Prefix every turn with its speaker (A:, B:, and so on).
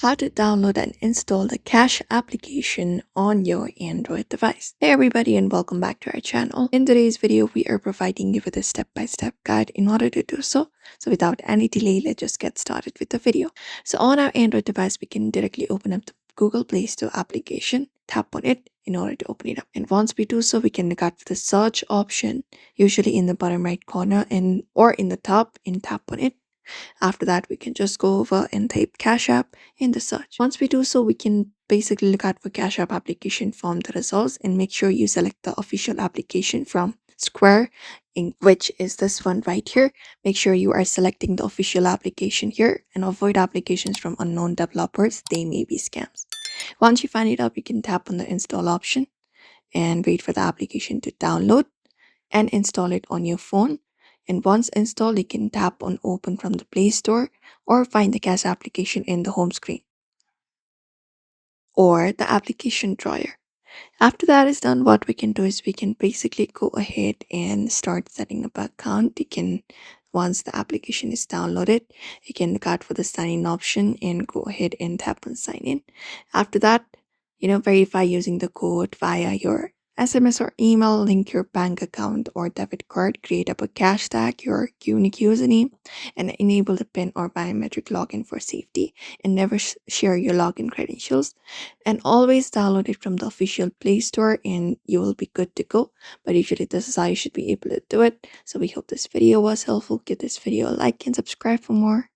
A: How to download and install the Cash application on your Android device. Hey everybody and welcome back to our channel. In today's video, we are providing you with a step-by-step guide in order to do so. So without any delay, let's just get started with the video. So on our Android device, we can directly open up the Google Play Store application, tap on it in order to open it up. And once we do so, we can look out for the search option, usually in the bottom right corner or in the top, and tap on it. After that, we can just go over and type Cash App in the search. Once we do so, we can basically look out for Cash App application from the results and make sure you select the official application from Square, which is this one right here. Make sure you are selecting the official application here and avoid applications from unknown developers. They may be scams. Once you find it up, you can tap on the install option and wait for the application to download and install it on your phone. And once installed, you can tap on open from the Play Store or find the Cash application in the home screen or the application drawer. After that is done, what we can do is we can basically go ahead and start setting up an account. You can, once the application is downloaded, you can look out for the sign in option and go ahead and tap on sign in. After that, verify using the code via your SMS or email, link your bank account or debit card, create up a cash tag, your unique username, and enable the PIN or biometric login for safety. And never share your login credentials. And always download it from the official Play Store and you will be good to go. But usually this is how you should be able to do it. So we hope this video was helpful. Give this video a like and subscribe for more.